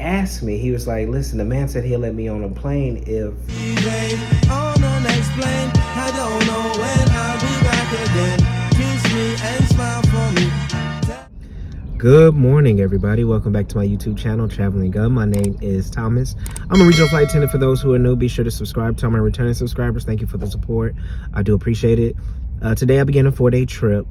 asked me, he was like, listen, the man said he'll let me on a plane if... On the next plane, I don't know when I'll be back again. Kiss me and smile for me. Good morning, everybody. Welcome back to my YouTube channel, Traveling Gun. My name is Thomas. I'm a regional flight attendant. For those who are new, be sure to subscribe to all my returning subscribers. Thank you for the support. I do appreciate it. Today I begin a 4-day trip.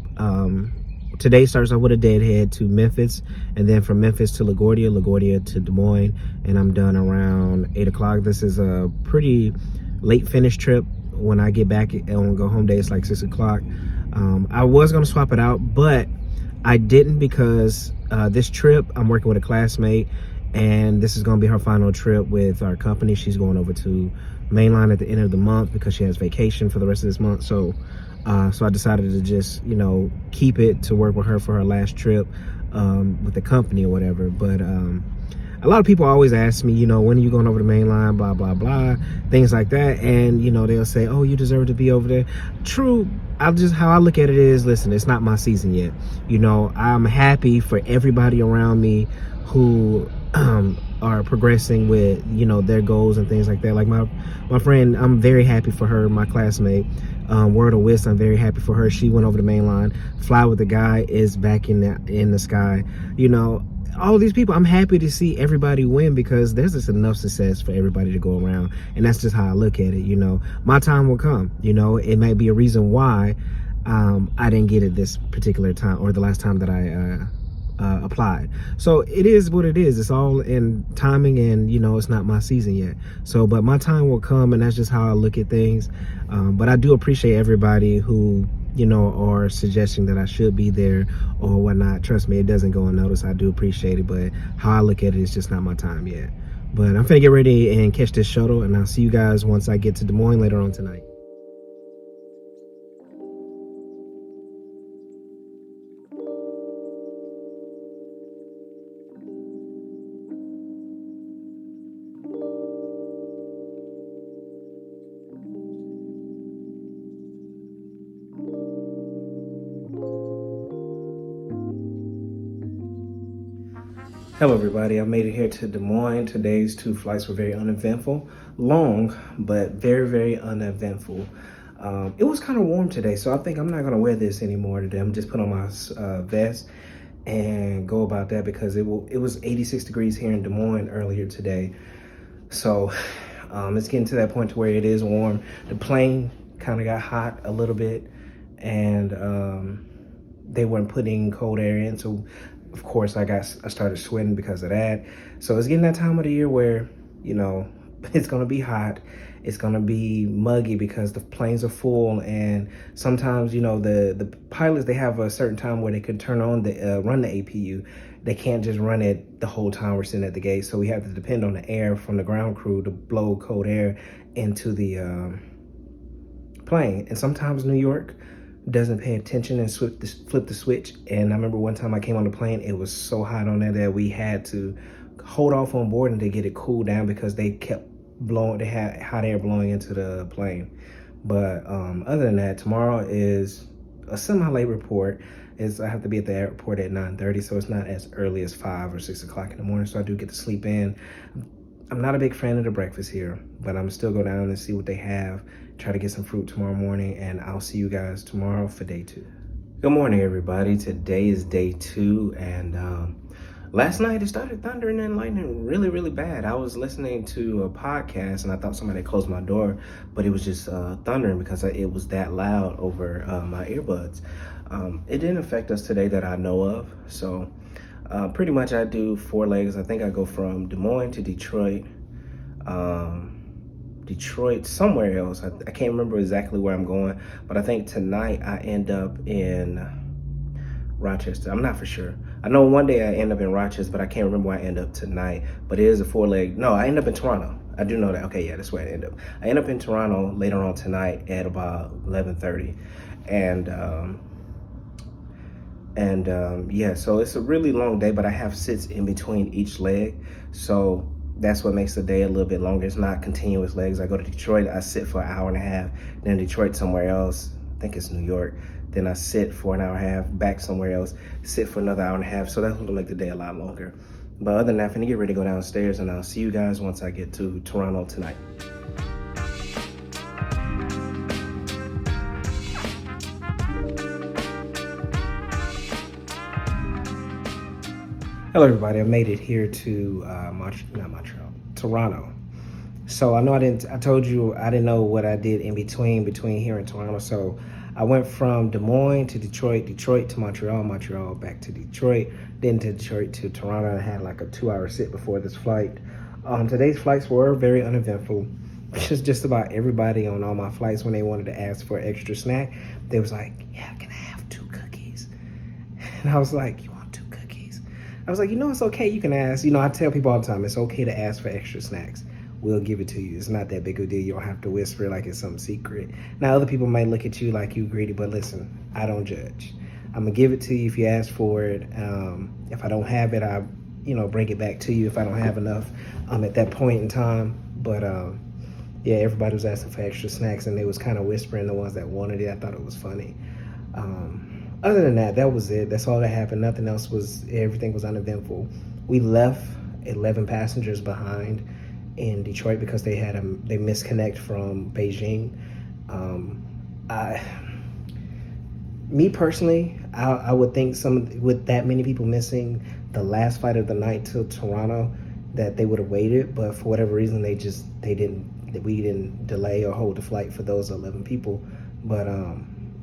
Today starts off with a deadhead to Memphis, and then from Memphis to LaGuardia to Des Moines, and I'm done around 8 o'clock. This is a pretty late finish trip. When I get back and go home day, it's like 6 o'clock. I was going to swap it out, but I didn't because this trip, I'm working with a classmate, and this is going to be her final trip with our company. She's going over to Mainline at the end of the month because she has vacation for the rest of this month. So I decided to just, you know, keep it to work with her for her last trip with the company or whatever. But a lot of people always ask me, you know, when are you going over to Mainline, blah, blah, blah, things like that. And, you know, they'll say, oh, you deserve to be over there. True. How I look at it is, listen, it's not my season yet. You know, I'm happy for everybody around me who are progressing with, you know, their goals and things like that. Like my friend, I'm very happy for her, my classmate, Word of Wisdom. I'm very happy for her. She went over to Mainline. Fly with the Guy is back in the sky. You know, all these people, I'm happy to see everybody win because there's just enough success for everybody to go around. And that's just how I look at it. You know, my time will come. You know, it may be a reason why I didn't get it this particular time or the last time that I applied. So it is what it is. It's all in timing, and you know, it's not my season yet. So, but my time will come, and that's just how I look at things. But I do appreciate everybody who, you know, are suggesting that I should be there or whatnot. Trust me, it doesn't go unnoticed. I do appreciate it, but how I look at it is just not my time yet. But I'm finna get ready and catch this shuttle, and I'll see you guys once I get to Des Moines later on tonight. Hello everybody, I made it here to Des Moines. Today's 2 flights were very uneventful. Long, but very, very uneventful. It was kind of warm today, so I think I'm not gonna wear this anymore today. I'm just put on my vest and go about that because it was 86 degrees here in Des Moines earlier today. So it's getting to that point to where it is warm. The plane kind of got hot a little bit, and they weren't putting cold air in, so of course I started sweating because of that. So it's getting that time of the year where, you know, it's gonna be hot, it's gonna be muggy because the planes are full, and sometimes, you know, the pilots, they have a certain time where they can turn on the run the APU. They can't just run it the whole time we're sitting at the gate, so we have to depend on the air from the ground crew to blow cold air into the plane. And sometimes New York doesn't pay attention and flip the switch. And I remember one time I came on the plane, it was so hot on there that we had to hold off on boarding to get it cooled down because they kept blowing, they had hot air blowing into the plane. But other than that, tomorrow is a semi-late report. I have to be at the airport at 9:30, so it's not as early as 5 or 6 o'clock in the morning, so I do get to sleep in. I'm not a big fan of the breakfast here, but I'm still go down and see what they have, try to get some fruit tomorrow morning, and I'll see you guys tomorrow for day 2. Good morning, everybody. Today is day 2, and last night it started thundering and lightning really, really bad. I was listening to a podcast, and I thought somebody had closed my door, but it was just thundering because it was that loud over my earbuds. It didn't affect us today that I know of, so pretty much I do 4 legs. I think I go from Des Moines to Detroit, somewhere else. I can't remember exactly where I'm going, but I think tonight I end up in Rochester. I'm not for sure. I know one day I end up in Rochester, but I can't remember where I end up tonight. But it is a 4-leg. No, I end up in Toronto. I do know that. Okay, yeah, that's where I end up. I end up in Toronto later on tonight at about 11:30, and yeah, so it's a really long day, but I have sits in between each leg, so that's what makes the day a little bit longer. It's not continuous legs. I go to Detroit, I sit for an hour and a half, then Detroit somewhere else, I think it's New York, then I sit for an hour and a half, back somewhere else, sit for another hour and a half, so that's going to make the day a lot longer. But other than that, I'm finna get ready to go downstairs, and I'll see you guys once I get to Toronto tonight. Hello everybody, I made it here to Toronto. So I told you I didn't know what I did in between here and Toronto. So I went from Des Moines to Detroit, Detroit to Montreal, Montreal back to Detroit, then to Detroit to Toronto. I had like a 2-hour sit before this flight. Today's flights were very uneventful. Just about everybody on all my flights, when they wanted to ask for an extra snack, they was like, yeah, can I have 2 cookies? And I was like, you want 2 cookies? I was like, it's okay, you can ask. I tell people all the time, it's okay to ask for extra snacks. We'll give it to you. It's not that big of a deal. You don't have to whisper like it's some secret. Now, other people might look at you like you greedy, but listen, I don't judge. I'm gonna give it to you if you ask for it. If I don't have it, I, bring it back to you if I don't have enough at that point in time. But yeah, everybody was asking for extra snacks, and they was kind of whispering, the ones that wanted it. I thought it was funny. Other than that, that was it. That's all that happened. Nothing else everything was uneventful. We left 11 passengers behind in Detroit because they misconnect from Beijing. Me personally, I would think with that many people missing the last flight of the night to Toronto, that they would have waited, but for whatever reason we didn't delay or hold the flight for those 11 people. But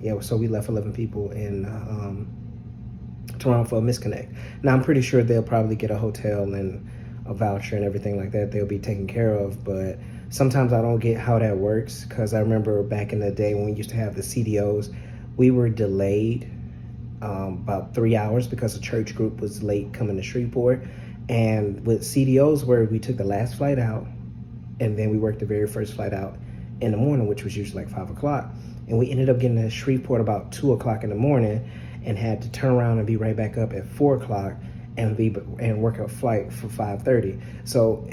yeah, so we left 11 people in Toronto for a misconnect. Now I'm pretty sure they'll probably get a hotel and a voucher and everything like that. They'll be taken care of, but sometimes I don't get how that works, because I remember back in the day when we used to have the CDOs, we were delayed about 3 hours because the church group was late coming to Shreveport. And with CDOs, where we took the last flight out and then we worked the very first flight out in the morning, which was usually like 5 o'clock, and we ended up getting to Shreveport about 2 o'clock in the morning and had to turn around and be right back up at 4 o'clock and work a flight for 5:30. So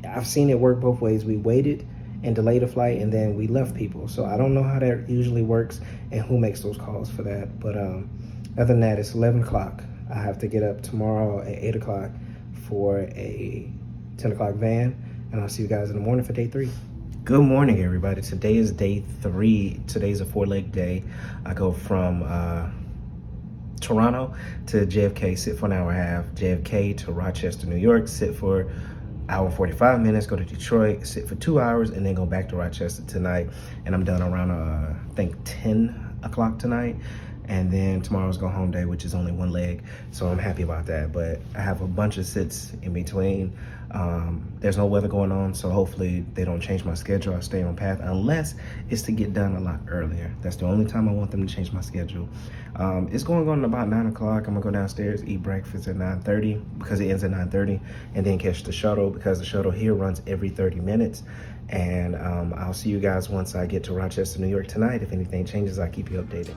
I've seen it work both ways. We waited and delayed a flight, and then we left people. So I don't know how that usually works and who makes those calls for that. But other than that, it's 11 o'clock. I have to get up tomorrow at 8 o'clock for a 10 o'clock van, and I'll see you guys in the morning for day 3. Good morning, everybody. Today is day 3. Today's a 4-leg day. I go from Toronto to JFK, sit for an hour and a half, JFK to Rochester, New York, sit for an hour and 45 minutes, go to Detroit, sit for 2 hours, and then go back to Rochester tonight. And I'm done around, I think 10 o'clock tonight. And then tomorrow's go home day, which is only 1 leg. So I'm happy about that. But I have a bunch of sits in between. There's no weather going on, so hopefully they don't change my schedule. I stay on path, unless it's to get done a lot earlier. That's the only time I want them to change my schedule. It's going on about 9 o'clock. I'm gonna go downstairs, eat breakfast at 9:30 because it ends at 9:30, and then catch the shuttle, because the shuttle here runs every 30 minutes. And I'll see you guys once I get to Rochester, New York tonight. If anything changes, I'll keep you updated.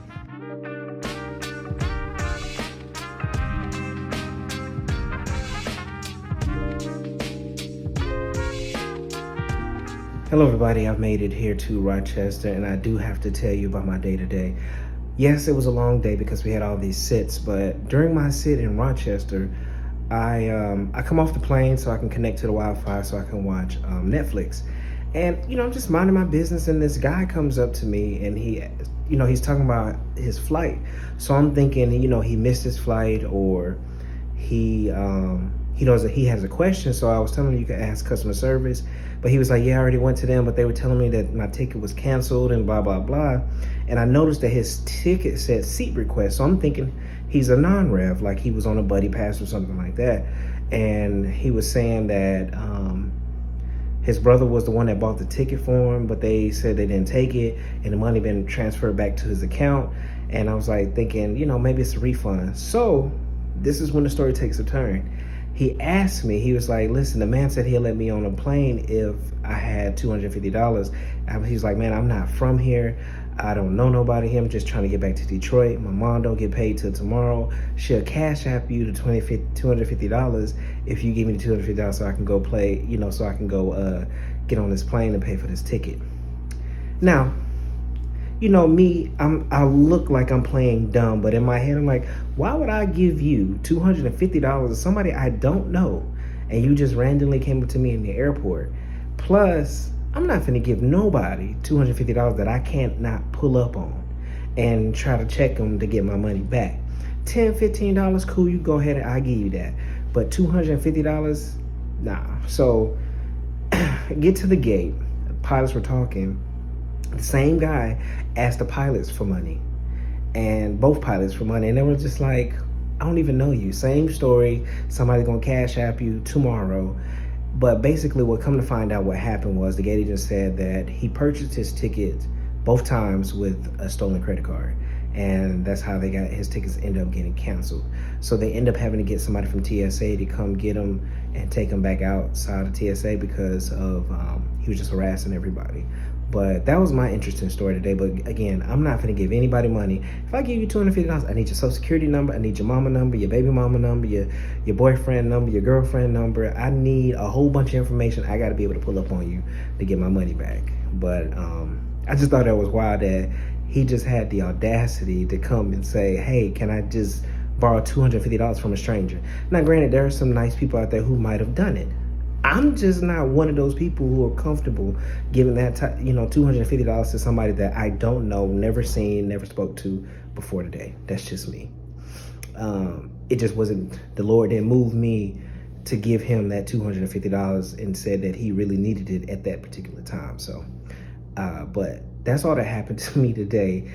Hello everybody, I've made it here to Rochester, and I do have to tell you about my day today. Yes, it was a long day because we had all these sits, but during my sit in Rochester, I come off the plane so I can connect to the Wi-Fi so I can watch Netflix. And I'm just minding my business, and this guy comes up to me, and he's talking about his flight. So I'm thinking, he missed his flight, or he knows that he has a question. So I was telling him you could ask customer service, but he was like, yeah, I already went to them, but they were telling me that my ticket was canceled and blah, blah, blah. And I noticed that his ticket said seat request. So I'm thinking he's a non-rev, like he was on a buddy pass or something like that. And he was saying that his brother was the one that bought the ticket for him, but they said they didn't take it, and the money been transferred back to his account. And I was like thinking, maybe it's a refund. So this is when the story takes a turn. He asked me, he was like, listen, the man said he'll let me on a plane if I had $250. He's like, man, I'm not from here. I don't know nobody here. I'm just trying to get back to Detroit. My mom don't get paid till tomorrow. She'll cash app you the $250 if you give me the $250 so I can go play, so I can go get on this plane and pay for this ticket. Now, me, I look like I'm playing dumb, but in my head, I'm like, why would I give you $250 to somebody I don't know and you just randomly came up to me in the airport. Plus, I'm not finna give nobody $250 that I can't not pull up on and try to check them to get my money back. $10, $15, cool, you go ahead and I give you that. But $250, nah. So get to the gate. The pilots were talking. The same guy asked the pilots for money, and both pilots for money, and they were just like, I don't even know you. Same story. Somebody's gonna cash app you tomorrow. But basically, what come to find out, what happened was the gate agent said that he purchased his tickets both times with a stolen credit card, and that's how they got his tickets ended up getting canceled. So they end up having to get somebody from TSA to come get him and take him back outside of TSA because of he was just harassing everybody. But that was my interesting story today. But again, I'm not gonna give anybody money. If I give you $250, I need your social security number, I need your mama number, your baby mama number, your boyfriend number, your girlfriend number. I need a whole bunch of information. I gotta be able to pull up on you to get my money back. But I just thought that was wild that he just had the audacity to come and say, hey, can I just borrow $250 from a stranger? Now, granted, there are some nice people out there who might have done it. I'm just not one of those people who are comfortable giving that, $250 to somebody that I don't know, never seen, never spoke to before today. That's just me. It just wasn't, the Lord didn't move me to give him that $250 and said that he really needed it at that particular time. So, but that's all that happened to me today.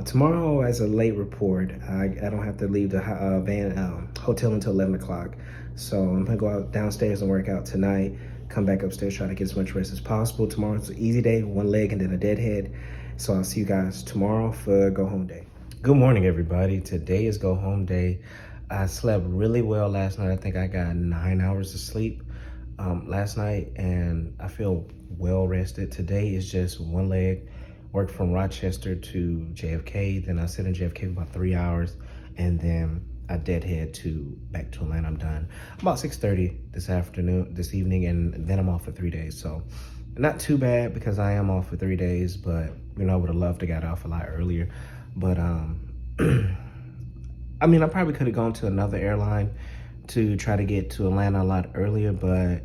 Tomorrow, as a late report, I don't have to leave the hotel until 11 o'clock. So I'm gonna go out downstairs and work out tonight, come back upstairs, try to get as much rest as possible. Tomorrow's an easy day, one leg and then a deadhead. So I'll see you guys tomorrow for go home day. Good morning, everybody. Today is go home day. I slept really well last night. I think I got 9 hours of sleep last night, and I feel well rested. Today is just one leg. Worked from Rochester to JFK, then I sit in JFK for about 3 hours, and then I deadhead back to Atlanta. I'm done about 6:30 this evening, and then I'm off for 3 days. So not too bad because I am off for 3 days, but I would have loved to get off a lot earlier. But I mean, I probably could have gone to another airline to try to get to Atlanta a lot earlier, but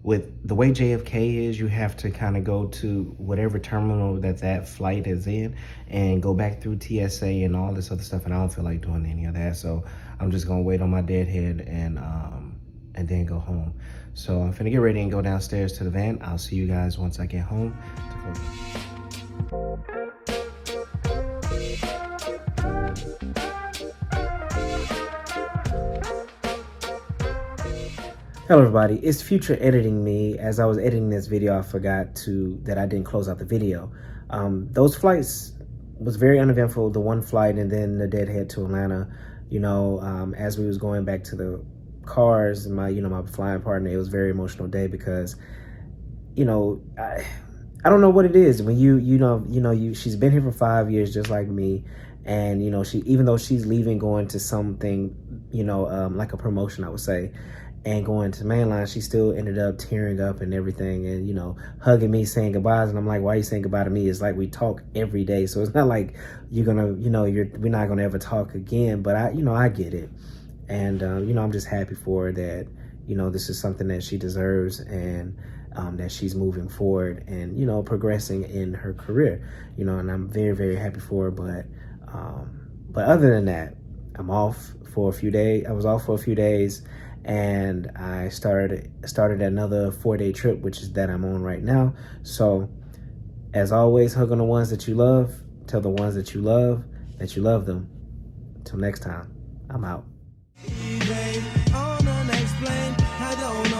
with the way JFK is, you have to kind of go to whatever terminal that flight is in and go back through TSA and all this other stuff, and I don't feel like doing any of that. So I'm just gonna wait on my deadhead and then go home. So I'm finna get ready and go downstairs to the van. I'll see you guys once I get home. Hello everybody, it's Future editing me. As I was editing this video, I forgot that I didn't close out the video. Those flights was very uneventful, the one flight and then the deadhead to Atlanta. As we was going back to the cars, my flying partner, it was a very emotional day because, I don't know what it is. When she's been here for 5 years just like me, and even though she's leaving, going to something, like a promotion, I would say, and going to mainline, she still ended up tearing up and everything, and hugging me, saying goodbyes. And I'm like, why are you saying goodbye to me? It's like we talk every day, so it's not like you're gonna, we're not gonna ever talk again. But I get it, and I'm just happy for her that this is something that she deserves, and that she's moving forward and progressing in her career, and I'm very, very happy for her. But other than that, I'm off for a few days. I was off for a few days. And I started another 4-day trip, which is that I'm on right now. So, as always, hug on the ones that you love. Tell the ones that you love them. Until next time, I'm out. On the next plane, I don't know